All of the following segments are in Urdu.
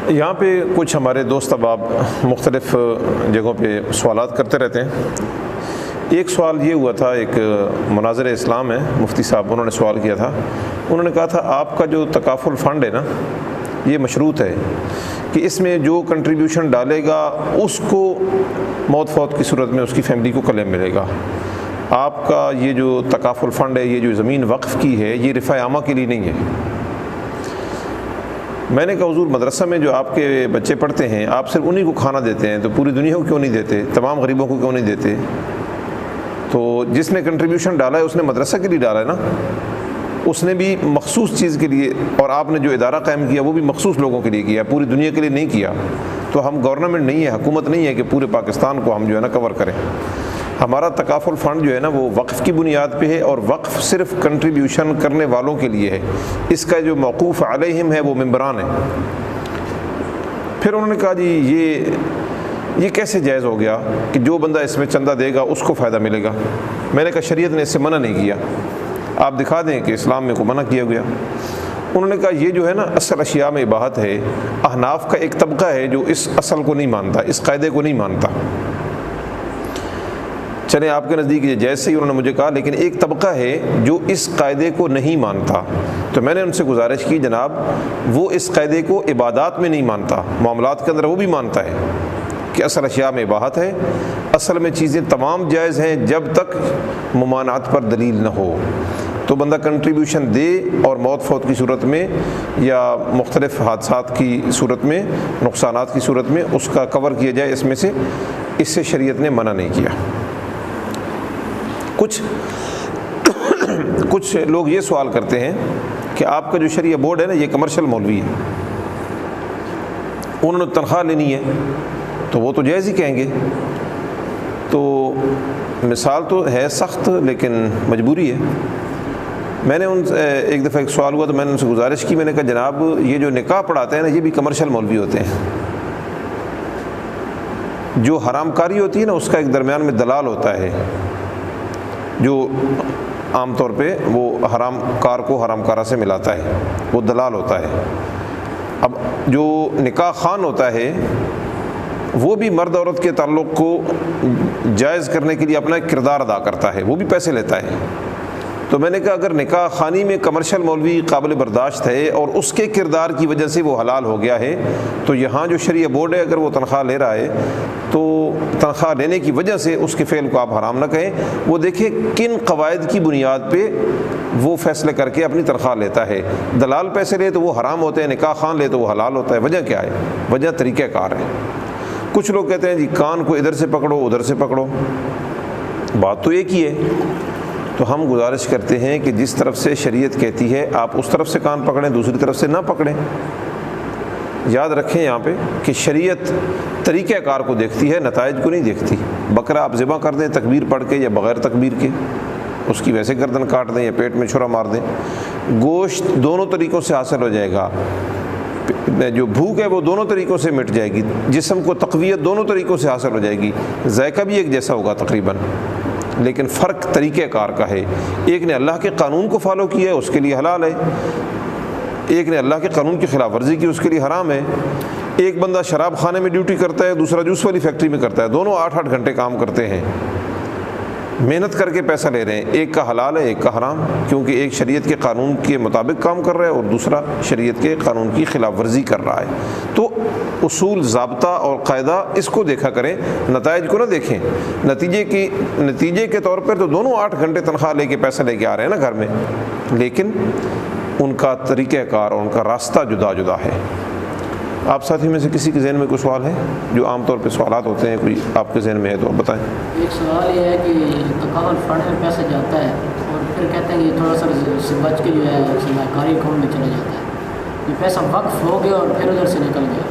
یہاں پہ کچھ ہمارے دوست احباب مختلف جگہوں پہ سوالات کرتے رہتے ہیں۔ ایک سوال یہ ہوا تھا، ایک مناظر اسلام ہے مفتی صاحب، انہوں نے سوال کیا تھا، انہوں نے کہا تھا آپ کا جو تکافل فنڈ ہے نا یہ مشروط ہے کہ اس میں جو کنٹریبیوشن ڈالے گا اس کو موت فوت کی صورت میں اس کی فیملی کو کلیم ملے گا۔ آپ کا یہ جو تکافل فنڈ ہے، یہ جو زمین وقف کی ہے، یہ رفع عامہ کے لیے نہیں ہے۔ میں نے کہا حضور مدرسہ میں جو آپ کے بچے پڑھتے ہیں آپ صرف انہی کو کھانا دیتے ہیں، تو پوری دنیا کو کیوں نہیں دیتے؟ تمام غریبوں کو کیوں نہیں دیتے؟ تو جس نے کنٹریبیوشن ڈالا ہے اس نے مدرسہ کے لیے ڈالا ہے نا، اس نے بھی مخصوص چیز کے لیے، اور آپ نے جو ادارہ قائم کیا وہ بھی مخصوص لوگوں کے لیے کیا، پوری دنیا کے لیے نہیں کیا۔ تو ہم گورنمنٹ نہیں ہے، حکومت نہیں ہے کہ پورے پاکستان کو ہم جو ہے نا کور کریں۔ ہمارا تکافل فنڈ جو ہے نا وہ وقف کی بنیاد پہ ہے، اور وقف صرف کنٹریبیوشن کرنے والوں کے لیے ہے۔ اس کا جو موقوف علیہم ہے وہ ممبران ہیں۔ پھر انہوں نے کہا جی یہ کیسے جائز ہو گیا کہ جو بندہ اس میں چندہ دے گا اس کو فائدہ ملے گا؟ میں نے کہا شریعت نے اس سے منع نہیں کیا، آپ دکھا دیں کہ اسلام میں کو منع کیا گیا۔ انہوں نے کہا یہ جو ہے نا اصل اشیاء میں اباحت ہے، احناف کا ایک طبقہ ہے جو اس اصل کو نہیں مانتا، اس قاعدے کو نہیں مانتا۔ چلیں آپ کے نزدیک یہ جائز صحیح، انہوں نے مجھے کہا، لیکن ایک طبقہ ہے جو اس قاعدے کو نہیں مانتا۔ تو میں نے ان سے گزارش کی جناب وہ اس قاعدے کو عبادات میں نہیں مانتا، معاملات کے اندر وہ بھی مانتا ہے کہ اصل اشیاء میں اباحت ہے، اصل میں چیزیں تمام جائز ہیں جب تک ممانعت پر دلیل نہ ہو۔ تو بندہ کنٹریبیوشن دے اور موت فوت کی صورت میں یا مختلف حادثات کی صورت میں، نقصانات کی صورت میں اس کا کور کیا جائے اس میں سے، اس سے شریعت نے منع نہیں کیا۔ کچھ لوگ یہ سوال کرتے ہیں کہ آپ کا جو شریعہ بورڈ ہے نا یہ کمرشل مولوی ہے، انہوں نے تنخواہ لینی ہے تو وہ تو جائز ہی کہیں گے۔ تو مثال تو ہے سخت لیکن مجبوری ہے۔ میں نے ان سے ایک دفعہ ایک سوال ہوا تو میں نے ان سے گزارش کی، میں نے کہا جناب یہ جو نکاح پڑھاتے ہیں نا یہ بھی کمرشل مولوی ہوتے ہیں۔ جو حرام کاری ہوتی ہے نا اس کا ایک درمیان میں دلال ہوتا ہے، جو عام طور پہ وہ حرام کار کو حرام کارہ سے ملاتا ہے، وہ دلال ہوتا ہے۔ اب جو نکاح خوان ہوتا ہے وہ بھی مرد عورت کے تعلق کو جائز کرنے کے لیے اپنا ایک کردار ادا کرتا ہے، وہ بھی پیسے لیتا ہے۔ تو میں نے کہا اگر نکاح خوانی میں کمرشل مولوی قابل برداشت ہے اور اس کے کردار کی وجہ سے وہ حلال ہو گیا ہے، تو یہاں جو شریعہ بورڈ ہے اگر وہ تنخواہ لے رہا ہے تو تنخواہ لینے کی وجہ سے اس کے فعل کو آپ حرام نہ کہیں۔ وہ دیکھیں کن قواعد کی بنیاد پہ وہ فیصلے کر کے اپنی تنخواہ لیتا ہے۔ دلال پیسے لے تو وہ حرام ہوتے ہیں، نکاح خوان لے تو وہ حلال ہوتا ہے۔ وجہ کیا ہے؟ وجہ طریقہ کار ہے۔ کچھ لوگ کہتے ہیں جی کان کو ادھر سے پکڑو ادھر سے پکڑو، بات تو ایک ہی ہے۔ تو ہم گزارش کرتے ہیں کہ جس طرف سے شریعت کہتی ہے آپ اس طرف سے کان پکڑیں، دوسری طرف سے نہ پکڑیں۔ یاد رکھیں یہاں پہ کہ شریعت طریقہ کار کو دیکھتی ہے، نتائج کو نہیں دیکھتی۔ بکرا آپ ذبح کر دیں تکبیر پڑھ کے یا بغیر تکبیر کے، اس کی ویسے گردن کاٹ دیں یا پیٹ میں چھرا مار دیں، گوشت دونوں طریقوں سے حاصل ہو جائے گا، جو بھوک ہے وہ دونوں طریقوں سے مٹ جائے گی، جسم کو تقویت دونوں طریقوں سے حاصل ہو جائے گی، ذائقہ بھی ایک جیسا ہوگا تقریباً، لیکن فرق طریقہ کار کا ہے۔ ایک نے اللہ کے قانون کو فالو کیا ہے اس کے لیے حلال ہے، ایک نے اللہ کے قانون کی خلاف ورزی کی اس کے لیے حرام ہے۔ ایک بندہ شراب خانے میں ڈیوٹی کرتا ہے، دوسرا جوس والی فیکٹری میں کرتا ہے، دونوں 8-8 گھنٹے کام کرتے ہیں، محنت کر کے پیسہ لے رہے ہیں، ایک کا حلال ہے ایک کا حرام، کیونکہ ایک شریعت کے قانون کے مطابق کام کر رہا ہے اور دوسرا شریعت کے قانون کی خلاف ورزی کر رہا ہے۔ تو اصول، ضابطہ اور قاعدہ اس کو دیکھا کریں، نتائج کو نہ دیکھیں۔ نتیجے کے طور پر تو دونوں 8 گھنٹے تنخواہ لے کے پیسہ لے کے آ رہے ہیں نا گھر میں، لیکن ان کا طریقہ کار اور ان کا راستہ جدا جدا ہے۔ آپ ساتھی میں سے کسی کے ذہن میں کوئی سوال ہے؟ جو عام طور پہ سوالات ہوتے ہیں، کوئی آپ کے ذہن میں ہے تو آپ بتائیں۔ ایک سوال یہ ہے کہ تکافل فنڈ میں پیسہ جاتا ہے اور پھر کہتے ہیں کہ یہ تھوڑا سا بچ کے جو ہے سرمایہ اکاؤنٹ میں چلا جاتا ہے، یہ پیسہ وقف ہو گیا اور پھر ادھر سے نکل گیا۔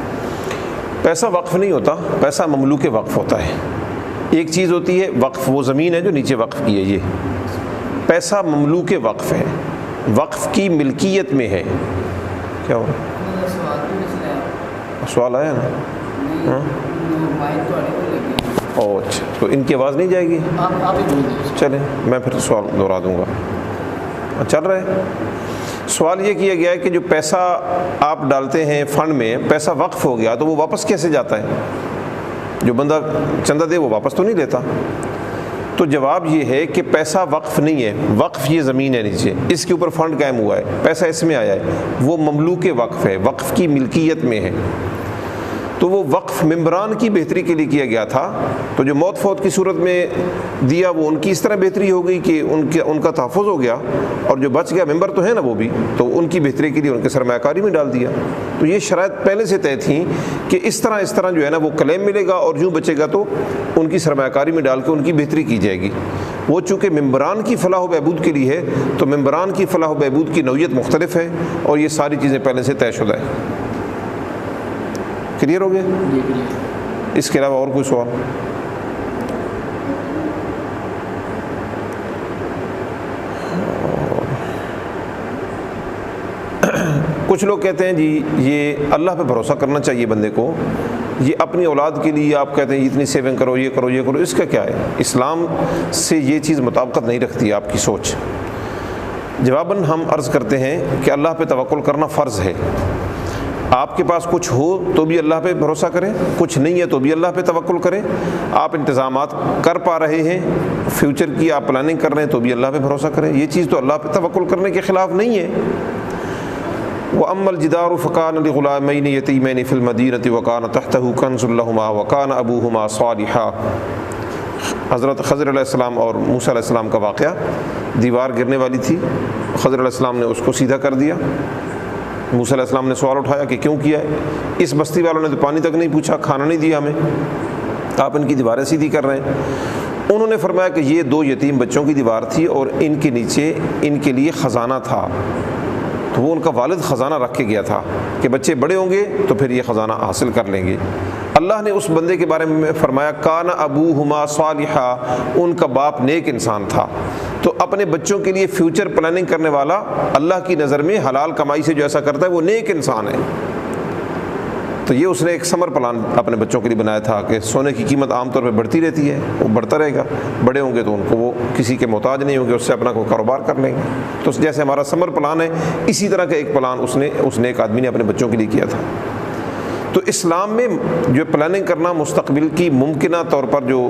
پیسہ وقف نہیں ہوتا، پیسہ مملوک وقف ہوتا ہے۔ ایک چیز ہوتی ہے وقف، وہ زمین ہے جو نیچے وقف کی ہے، یہ پیسہ مملوک وقف ہے، وقف کی ملکیت میں ہے۔ کیا ہو سوال آیا نا؟ اچھا، تو ان کی آواز نہیں جائے گی؟ چلیں میں پھر سوال دہرا دوں گا، چل رہا ہے۔ سوال یہ کیا گیا ہے کہ جو پیسہ آپ ڈالتے ہیں فنڈ میں، پیسہ وقف ہو گیا تو وہ واپس کیسے جاتا ہے؟ جو بندہ چندہ دے وہ واپس تو نہیں لیتا۔ تو جواب یہ ہے کہ پیسہ وقف نہیں ہے، وقف یہ زمین ہے نیچے، اس کے اوپر فنڈ قائم ہوا ہے، پیسہ اس میں آیا ہے، وہ مملوک وقف ہے، وقف کی ملکیت میں ہے۔ تو وہ وقف ممبران کی بہتری کے لیے کیا گیا تھا، تو جو موت فوت کی صورت میں دیا وہ ان کی اس طرح بہتری ہو گئی کہ ان کا تحفظ ہو گیا، اور جو بچ گیا ممبر تو ہے نا وہ بھی، تو ان کی بہتری کے لیے ان کے سرمایہ کاری میں ڈال دیا۔ تو یہ شرائط پہلے سے طے تھیں کہ اس طرح جو ہے نا وہ کلیم ملے گا، اور جو بچے گا تو ان کی سرمایہ کاری میں ڈال کے ان کی بہتری کی جائے گی۔ وہ چونکہ ممبران کی فلاح و بہبود کے لیے ہے، تو ممبران کی فلاح و بہبود کی نوعیت مختلف ہے، اور یہ ساری چیزیں پہلے سے طے شدہ ہے۔ کلیئر ہو گیا؟ جی کلیئر۔ اس کے علاوہ اور کوئی سوال؟ کچھ لوگ کہتے ہیں جی یہ اللہ پہ بھروسہ کرنا چاہیے بندے کو، یہ اپنی اولاد کے لیے آپ کہتے ہیں اتنی سیونگ کرو، یہ کرو، یہ کرو، اس کا کیا ہے؟ اسلام سے یہ چیز مطابقت نہیں رکھتی آپ کی سوچ۔ جواباً ہم عرض کرتے ہیں کہ اللہ پہ توکل کرنا فرض ہے۔ آپ کے پاس کچھ ہو تو بھی اللہ پہ بھروسہ کریں، کچھ نہیں ہے تو بھی اللہ پہ توکل کریں۔ آپ انتظامات کر پا رہے ہیں، فیوچر کی آپ پلاننگ کر رہے ہیں تو بھی اللہ پہ بھروسہ کریں، یہ چیز تو اللہ پہ توکل کرنے کے خلاف نہیں ہے۔ وَأَمَّا الْجِدَارُ فَكَانَ لِغُلَامَيْنِ يَتِيمَيْنِ فِي الْمَدِينَةِ وَكَانَ تَحْتَهُ كَنْزٌ لَهُمَا وَكَانَ أَبُوهُمَا صَالِحًا۔ حضرت خضر علیہ السلام اور موسیٰ علیہ السلام کا واقعہ، دیوار گرنے والی تھی، خضر علیہ السلام نے اس کو سیدھا کر دیا۔ موسیٰ علیہ السلام نے سوال اٹھایا کہ کیوں کیا ہے؟ اس بستی والوں نے تو پانی تک نہیں پوچھا، کھانا نہیں دیا ہمیں، آپ ان کی دیواریں سیدھی کر رہے ہیں۔ انہوں نے فرمایا کہ یہ 2 یتیم بچوں کی دیوار تھی، اور ان کے نیچے ان کے لیے خزانہ تھا، تو وہ ان کا والد خزانہ رکھ کے گیا تھا کہ بچے بڑے ہوں گے تو پھر یہ خزانہ حاصل کر لیں گے۔ اللہ نے اس بندے کے بارے میں فرمایا کان ابوہما صالحا، ان کا باپ نیک انسان تھا۔ تو اپنے بچوں کے لیے فیوچر پلاننگ کرنے والا اللہ کی نظر میں حلال کمائی سے جو ایسا کرتا ہے وہ نیک انسان ہے۔ تو یہ اس نے ایک سمر پلان اپنے بچوں کے لیے بنایا تھا کہ سونے کی قیمت عام طور پہ بڑھتی رہتی ہے، وہ بڑھتا رہے گا، بڑے ہوں گے تو ان کو وہ کسی کے محتاج نہیں ہوں گے، اس سے اپنا کوئی کاروبار کر لیں گے۔ تو جیسے ہمارا سمر پلان ہے، اسی طرح کا ایک پلان اس نے ایک آدمی نے اپنے بچوں کے لیے کیا تھا۔ تو اسلام میں جو پلاننگ کرنا مستقبل کی ممکنہ طور پر جو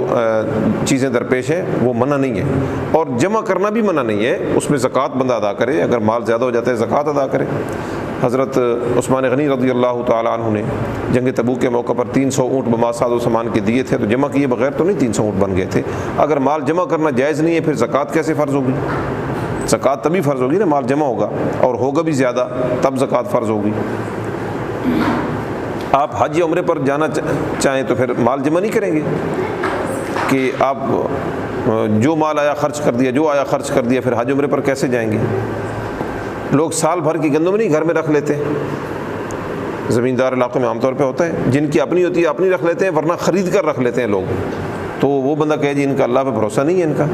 چیزیں درپیش ہیں وہ منع نہیں ہے، اور جمع کرنا بھی منع نہیں ہے، اس میں زکوٰۃ بندہ ادا کرے، اگر مال زیادہ ہو جاتا ہے زکوٰۃ ادا کرے۔ حضرت عثمان غنی رضی اللہ تعالیٰ عنہ نے جنگ تبوک کے موقع پر 300 اونٹ بما ساز و سامان کے دیے تھے، تو جمع کیے بغیر تو نہیں 300 اونٹ بن گئے تھے۔ اگر مال جمع کرنا جائز نہیں ہے پھر زکوٰۃ کیسے فرض ہوگی؟ زکوٰۃ تبھی فرض ہوگی نا مال جمع ہوگا، اور ہوگا بھی زیادہ، تب زکوٰۃ فرض ہوگی۔ آپ حج یا عمرے پر جانا چاہیں تو پھر مال جمع نہیں کریں گے کہ آپ جو مال آیا خرچ کر دیا، جو آیا خرچ کر دیا، پھر حج عمرے پر کیسے جائیں گے؟ لوگ سال بھر کی گندم نہیں گھر میں رکھ لیتے، زمیندار علاقوں میں عام طور پہ ہوتا ہے، جن کی اپنی ہوتی ہے اپنی رکھ لیتے ہیں، ورنہ خرید کر رکھ لیتے ہیں لوگ۔ تو وہ بندہ کہے جی ان کا اللہ پہ بھروسہ نہیں ہے ان کا،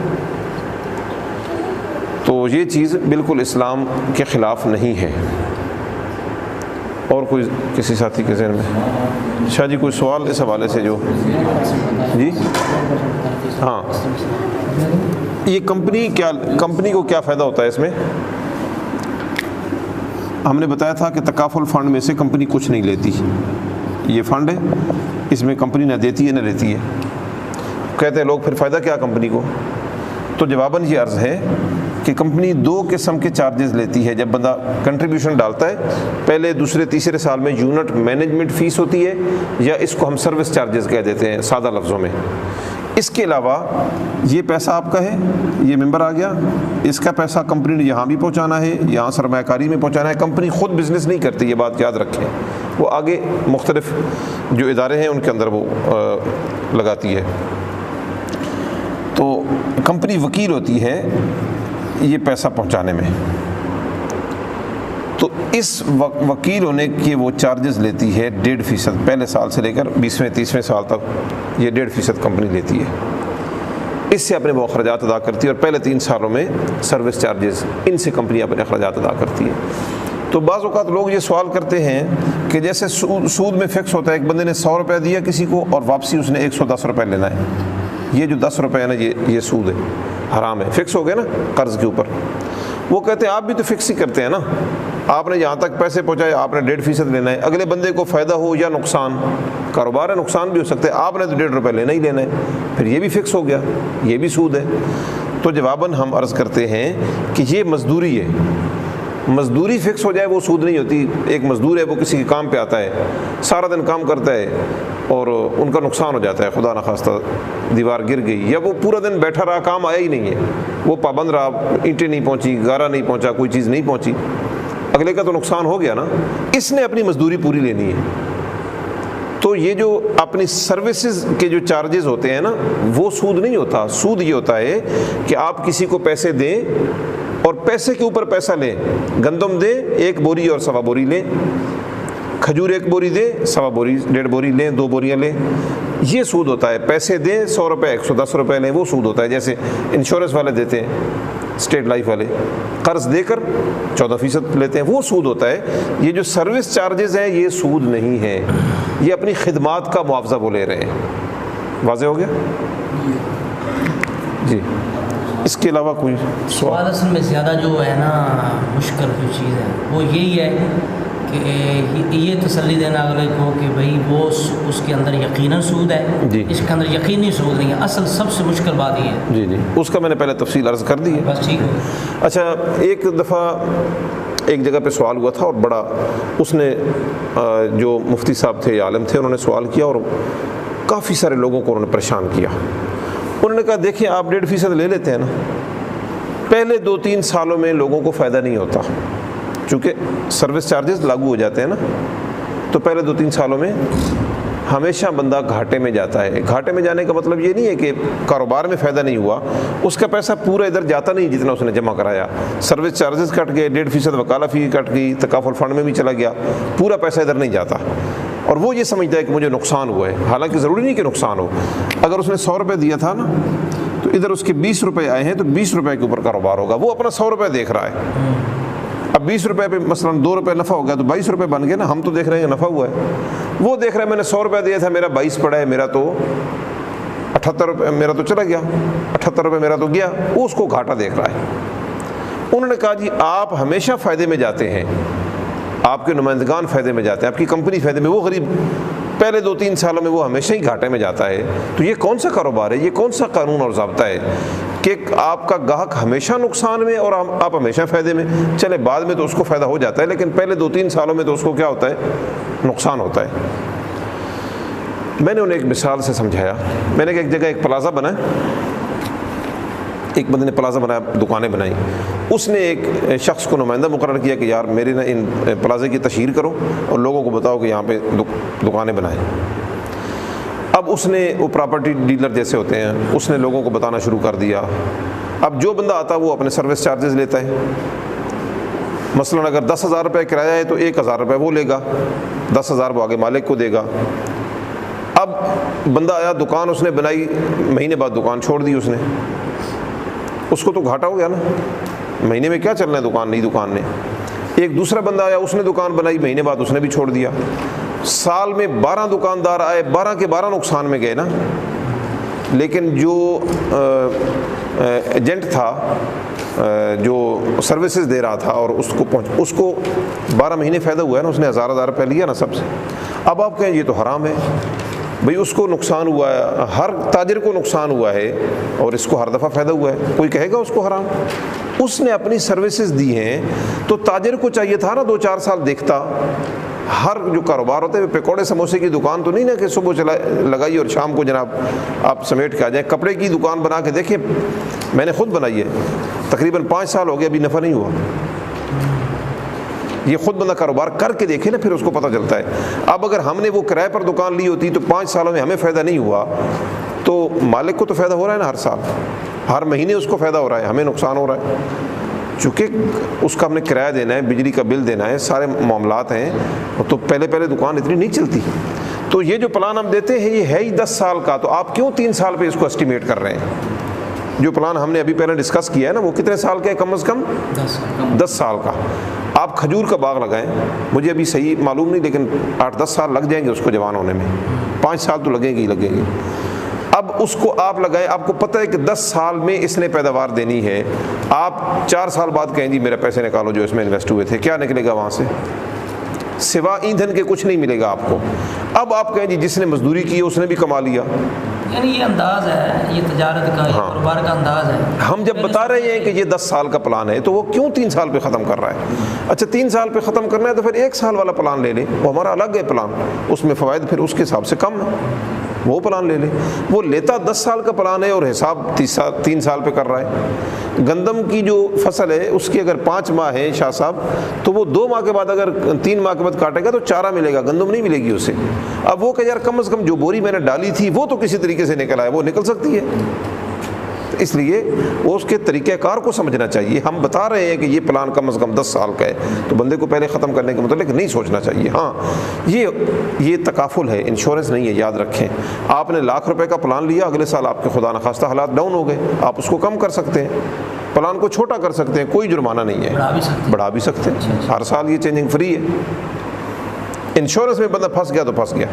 تو یہ چیز بالکل اسلام کے خلاف نہیں ہے۔ اور کوئی کسی ساتھی کے ذہن میں شاہ جی کوئی سوال اس حوالے سے جو جی؟ ہاں، یہ کمپنی کو کیا فائدہ ہوتا ہے اس میں؟ ہم نے بتایا تھا کہ تکافل فنڈ میں سے کمپنی کچھ نہیں لیتی، یہ فنڈ ہے، اس میں کمپنی نہ دیتی ہے نہ لیتی ہے۔ کہتے ہیں لوگ پھر فائدہ کیا کمپنی کو؟ تو جواباً یہ عرض ہے کہ کمپنی 2 قسم کے چارجز لیتی ہے۔ جب بندہ کنٹریبیوشن ڈالتا ہے، پہلے دوسرے تیسرے سال میں یونٹ مینجمنٹ فیس ہوتی ہے، یا اس کو ہم سروس چارجز کہہ دیتے ہیں سادہ لفظوں میں۔ اس کے علاوہ یہ پیسہ آپ کا ہے، یہ ممبر آ گیا، اس کا پیسہ کمپنی نے یہاں بھی پہنچانا ہے، یہاں سرمایہ کاری میں پہنچانا ہے۔ کمپنی خود بزنس نہیں کرتی، یہ بات یاد رکھیں، وہ آگے مختلف جو ادارے ہیں ان کے اندر وہ لگاتی ہے۔ تو کمپنی وکیل ہوتی ہے یہ پیسہ پہنچانے میں، تو اس وکیل ہونے کے وہ چارجز لیتی ہے 1.5%، پہلے سال سے لے کر 20ویں 30ویں سال تک یہ 1.5% کمپنی لیتی ہے۔ اس سے اپنے وہ اخراجات ادا کرتی ہے، اور پہلے 3 سالوں میں سروس چارجز، ان سے کمپنی اپنے اخراجات ادا کرتی ہے۔ تو بعض اوقات لوگ یہ سوال کرتے ہیں کہ جیسے سود میں فکس ہوتا ہے، ایک بندے نے 100 روپے دیا کسی کو اور واپسی اس نے 110 روپے لینا ہے، یہ جو 10 روپے ہے نا یہ سود ہے، حرام ہے، فکس ہو گیا نا قرض کے اوپر۔ وہ کہتے ہیں آپ بھی تو فکس ہی کرتے ہیں نا, آپ نے جہاں تک پیسے پہنچائے آپ نے 1.5% لینا ہے, اگلے بندے کو فائدہ ہو یا نقصان, کاروبار ہے نقصان بھی ہو سکتا ہے, آپ نے تو 1.5 روپے لینا ہی لینا ہے, پھر یہ بھی فکس ہو گیا, یہ بھی سود ہے. تو جواباً ہم عرض کرتے ہیں کہ یہ مزدوری ہے, مزدوری فکس ہو جائے وہ سود نہیں ہوتی. ایک مزدور ہے وہ کسی کے کام پہ آتا ہے, سارا دن کام کرتا ہے اور ان کا نقصان ہو جاتا ہے, خدا نخواستہ دیوار گر گئی یا وہ پورا دن بیٹھا رہا, کام آیا ہی نہیں ہے, وہ پابند رہا, اینٹیں نہیں پہنچی, گارا نہیں پہنچا, کوئی چیز نہیں پہنچی, اگلے کا تو نقصان ہو گیا نا, اس نے اپنی مزدوری پوری لینی ہے. تو یہ جو اپنی سروسز کے جو چارجز ہوتے ہیں نا وہ سود نہیں ہوتا. سود یہ ہوتا ہے کہ آپ کسی کو پیسے دیں اور پیسے کے اوپر پیسہ لیں. گندم دیں 1 بوری اور 1.25 بوری لیں, کھجور 1 بوری دیں 1.25 بوری 1.5 بوری لیں, 2 بوریاں لیں, یہ سود ہوتا ہے. پیسے دیں 100 روپے 110 روپے لیں, وہ سود ہوتا ہے. جیسے انشورنس والے دیتے ہیں, اسٹیٹ لائف والے قرض دے کر 14% لیتے ہیں, وہ سود ہوتا ہے. یہ جو سروس چارجز ہیں یہ سود نہیں ہے, یہ اپنی خدمات کا معاوضہ وہ لے رہے ہیں. واضح ہو گیا جی؟ اس کے علاوہ کوئی سوال اصل میں زیادہ جو ہے نا مشکل جو چیز ہے وہ یہی ہے کہ یہ تسلی دینا اگلے کو کہ بھئی وہ اس کے اندر یقیناً سود ہے, جی, اس کے اندر یقینی سود نہیں ہے. اصل سب سے مشکل بات یہ ہے. جی جی, اس کا میں نے پہلے تفصیل عرض کر دی ہے. بس ٹھیک ہے. اچھا, ایک دفعہ ایک جگہ پہ سوال ہوا تھا اور بڑا, اس نے جو مفتی صاحب تھے یا عالم تھے انہوں نے سوال کیا اور کافی سارے لوگوں کو انہوں نے پریشان کیا. انہوں نے کہا دیکھیں آپ 1.5% لے لیتے ہیں نا, پہلے 2-3 سالوں میں لوگوں کو فائدہ نہیں ہوتا, چونکہ سروس چارجز لاگو ہو جاتے ہیں نا, تو پہلے 2-3 سالوں میں ہمیشہ بندہ گھاٹے میں جاتا ہے. گھاٹے میں جانے کا مطلب یہ نہیں ہے کہ کاروبار میں فائدہ نہیں ہوا, اس کا پیسہ پورا ادھر جاتا نہیں جتنا اس نے جمع کرایا. سروس چارجز کٹ گئے, 1.5% وکالہ فی کٹ گئی, تکافل فنڈ میں بھی چلا گیا, پورا پیسہ ادھر نہیں جاتا. اور وہ یہ سمجھتا ہے کہ مجھے نقصان ہوا ہے, حالانکہ ضروری نہیں کہ نقصان ہو. اگر اس نے 100 روپے دیا تھا نا تو ادھر اس کے 20 روپے آئے ہیں تو 20 روپے کے اوپر کاروبار ہوگا. وہ اپنا 100 روپے دیکھ رہا ہے. اب 20 روپے پہ مثلا 2 روپے نفع ہو گیا تو 22 روپے بن گئے نا. ہم تو دیکھ رہے ہیں نفع ہوا ہے, وہ دیکھ رہا ہے میں نے 100 روپے دیا تھا, میرا 22 پڑا ہے, میرا تو 78 روپے میرا تو چلا گیا, 78 روپے میرا تو گیا. وہ اس کو گھاٹا دیکھ رہا ہے. انہوں نے کہا جی آپ ہمیشہ فائدے میں جاتے ہیں, آپ کے نمائندگان فائدے میں جاتے ہیں, آپ کی کمپنی فائدے میں, وہ غریب پہلے 2-3 سالوں میں وہ ہمیشہ ہی گھاٹے میں جاتا ہے. تو یہ کون سا کاروبار ہے, یہ کون سا قانون اور ضابطہ ہے کہ آپ کا گاہک ہمیشہ نقصان میں اور آپ ہمیشہ فائدے میں؟ چلے بعد میں تو اس کو فائدہ ہو جاتا ہے, لیکن پہلے 2-3 سالوں میں تو اس کو کیا ہوتا ہے, نقصان ہوتا ہے. میں نے انہیں ایک مثال سے سمجھایا. میں نے ایک جگہ ایک پلازا بنا, ایک بندے نے پلازا بنایا, دکانیں بنائیں. اس نے ایک شخص کو نمائندہ مقرر کیا کہ یار میرے نا ان پلازے کی تشہیر کرو اور لوگوں کو بتاؤ کہ یہاں پہ دکانیں بنائیں. اب اس نے, وہ پراپرٹی ڈیلر جیسے ہوتے ہیں, اس نے لوگوں کو بتانا شروع کر دیا. اب جو بندہ آتا وہ اپنے سروس چارجز لیتا ہے. مثلا اگر 10,000 روپے کرایہ ہے تو 1,000 روپے وہ لے گا, 10,000 وہ آگے مالک کو دے گا. اب بندہ آیا, دکان اس نے بنائی, مہینے بعد دکان چھوڑ دی اس نے, اس کو تو گھاٹا ہو گیا نا, مہینے میں کیا چلنا ہے دکان, نئی دکان نے. ایک دوسرا بندہ آیا, اس نے دکان بنائی, مہینے بعد اس نے بھی چھوڑ دیا. سال میں 12 دکاندار آئے, 12 کے 12 نقصان میں گئے نا. لیکن جو ایجنٹ تھا جو سروسز دے رہا تھا اور اس کو 12 مہینے فائدہ ہوا ہے نا, اس نے 1,000 روپے لیا نا سب سے. اب آپ کہیں یہ تو حرام ہے. بھئی اس کو نقصان ہوا ہے, ہر تاجر کو نقصان ہوا ہے اور اس کو ہر دفعہ فائدہ ہوا ہے, کوئی کہے گا اس کو حرام؟ اس نے اپنی سروسز دی ہیں تو تاجر کو چاہیے تھا نا 2-4 سال دیکھتا. ہر جو کاروبار ہوتے ہیں, پکوڑے سموسے کی دکان تو نہیں نا کہ صبح لگائی اور شام کو جناب آپ سمیٹ کے آ جائیں. کپڑے کی دکان بنا کے دیکھیں, میں نے خود بنائی ہے, تقریباً 5 سال ہو گئے, ابھی نفع نہیں ہوا. یہ خود بندہ کاروبار کر کے دیکھے نا, پھر اس کو پتہ چلتا ہے. اب اگر ہم نے وہ کرائے پر دکان لی ہوتی تو 5 سالوں میں ہمیں فائدہ نہیں ہوا, تو مالک کو تو فائدہ ہو رہا ہے نا, ہر سال ہر مہینے اس کو فائدہ ہو رہا ہے, ہمیں نقصان ہو رہا ہے. چونکہ اس کا ہم نے کرایہ دینا ہے, بجلی کا بل دینا ہے, سارے معاملات ہیں, تو پہلے دکان اتنی نہیں چلتی. تو یہ جو پلان ہم دیتے ہیں یہ ہے ہی 10 سال کا, تو آپ کیوں 3 سال پہ اس کو اسٹیمیٹ کر رہے ہیں؟ جو پلان ہم نے ابھی پہلے ڈسکس کیا ہے نا, وہ کتنے سال کا ہے؟ کم از کم 10 سال کا. آپ کھجور کا باغ لگائیں, مجھے ابھی صحیح معلوم نہیں, لیکن 8-10 سال لگ جائیں گے اس کو جوان ہونے میں, 5 سال تو لگیں گے ہی لگیں گے. اب اس کو آپ لگائیں, آپ کو پتہ ہے کہ 10 سال میں اس نے پیداوار دینی ہے, آپ 4 سال بعد کہیں جی میرے پیسے نکالو جو اس میں انویسٹ ہوئے تھے, کیا نکلے گا وہاں سے؟ سوا ایندھن کے کچھ نہیں ملے گا آپ کو. اب آپ کہیں جی جس نے مزدوری کی ہے اس نے بھی کما لیا. یعنی یہ انداز ہے, یہ تجارت کا, یہ کاروبار کا انداز ہے. ہم جب بتا رہے ہیں کہ یہ 10 سال کا پلان ہے تو وہ کیوں 3 سال پہ ختم کر رہا ہے؟ اچھا 3 سال پہ ختم کرنا ہے تو پھر 1 سال والا پلان لے لیں, وہ ہمارا الگ ہے پلان, اس میں فوائد پھر اس کے حساب سے کم ہے, وہ پلان لے لیں. وہ لیتا 10 سال کا پلان ہے اور حساب 3 سال پہ کر رہا ہے. گندم کی جو فصل ہے اس کی اگر 5 ماہ ہے شاہ صاحب, تو وہ 2 ماہ کے بعد اگر 3 ماہ کے بعد کاٹے گا تو چارہ ملے گا, گندم نہیں ملے گی اسے. اب وہ کہ یار کم از کم جو بوری میں نے ڈالی تھی وہ تو کسی طریقے سے نکل آئے, وہ نکل سکتی ہے. اس لیے وہ اس کے طریقہ کار کو سمجھنا چاہیے. ہم بتا رہے ہیں کہ یہ پلان کم از کم 10 سال کا ہے تو بندے کو پہلے ختم کرنے کے متعلق نہیں سوچنا چاہیے. ہاں یہ تکافل ہے, انشورنس نہیں ہے, یاد رکھیں. آپ نے ₹1,00,000 کا پلان لیا, اگلے سال آپ کے خدا نخواستہ حالات ڈاؤن ہو گئے, آپ اس کو کم کر سکتے ہیں, پلان کو چھوٹا کر سکتے ہیں, کوئی جرمانہ نہیں ہے, بڑھا بھی سکتے ہیں. ہر سال یہ چینجنگ فری ہے. انشورنس میں بندہ پھنس گیا تو پھنس گیا,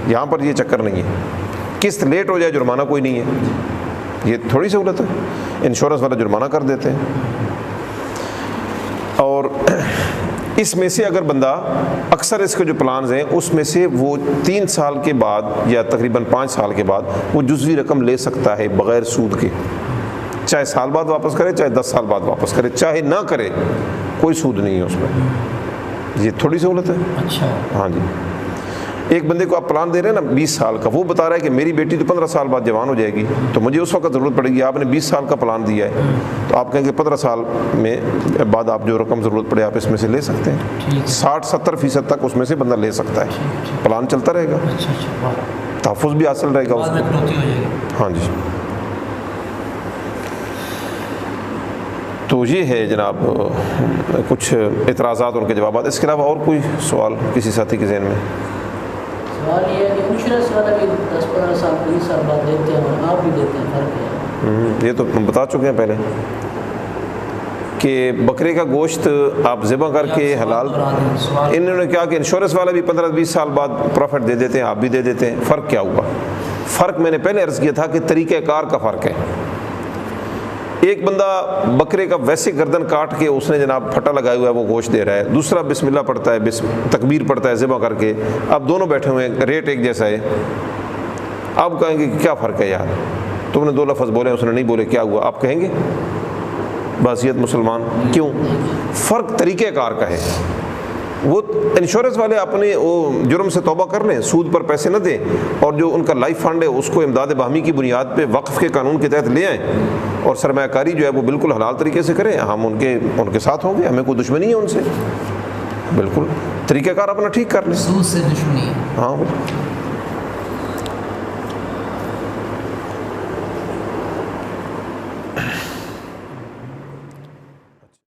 یہاں پر یہ چکر نہیں ہے. قسط لیٹ ہو جائے جرمانہ کوئی نہیں ہے, یہ تھوڑی سہولت ہے. انشورنس والا جرمانہ کر دیتے ہیں. اور اس میں سے اگر بندہ اکثر اس کے جو پلانز ہیں اس میں سے وہ 3 سال کے بعد یا تقریباً 5 سال کے بعد وہ جزوی رقم لے سکتا ہے بغیر سود کے, چاہے سال بعد واپس کرے چاہے 10 سال بعد واپس کرے, چاہے نہ کرے, کوئی سود نہیں ہے اس میں. یہ تھوڑی سہولت ہے. اچھا ہاں جی. ایک بندے کو آپ پلان دے رہے ہیں نا 20 سال کا, وہ بتا رہا ہے کہ میری بیٹی تو 15 سال بعد جوان ہو جائے گی تو مجھے اس وقت ضرورت پڑے گی. آپ نے 20 سال کا پلان دیا ہے تو آپ کہیں گے 15 سال میں بعد آپ جو رقم ضرورت پڑے آپ اس میں سے لے سکتے ہیں. 60-70% تک اس میں سے بندہ لے سکتا ہے. پلان چلتا رہے گا, تحفظ بھی حاصل رہے گا اس کو. ہاں جی. تو یہ ہے جناب کچھ اعتراضات, ان کے جوابات. اس کے علاوہ اور کوئی سوال کسی ساتھی کے ذہن میں؟ سوال یہ ہے کہ انشورنس والا بھی 10-15 سال 20 سال بعد دیتے ہیں اور آپ بھی دیتے ہیں, فرق ہے؟ یہ تو ہم بتا چکے ہیں پہلے کہ بکرے کا گوشت آپ ذبح کر کے حلال, انہوں نے کہا کہ انشورنس والا بھی 15-20 سال بعد پروفٹ دے دیتے ہیں, آپ بھی دے دیتے ہیں. فرق کیا ہوا؟ فرق میں نے پہلے عرض کیا تھا کہ طریقہ کار کا فرق ہے. ایک بندہ بکرے کا ویسے گردن کاٹ کے اس نے جناب پھٹا لگایا ہوا ہے, وہ گوشت دے رہا ہے. دوسرا بسم اللہ پڑھتا ہے, تکبیر پڑھتا ہے ذبح کر کے. اب دونوں بیٹھے ہوئے ہیں, ریٹ ایک جیسا ہے. آپ کہیں گے کہ کیا فرق ہے یار, تم نے 2 لفظ بولے اس نے نہیں بولے, کیا ہوا؟ آپ کہیں گے بحیثیت مسلمان. کیوں؟ فرق طریقہ کار کا ہے. وہ انشورنس والے اپنے وہ جرم سے توبہ کر لیں, سود پر پیسے نہ دیں, اور جو ان کا لائف فنڈ ہے اس کو امداد باہمی کی بنیاد پہ وقف کے قانون کے تحت لے آئیں, اور سرمایہ کاری جو ہے وہ بالکل حلال طریقے سے کریں. ہم ان کے ساتھ ہوں گے, ہمیں کوئی دشمنی ہے ان سے. بالکل طریقہ کار اپنا ٹھیک کر لیں. سود سے دشمنی ہے. ہاں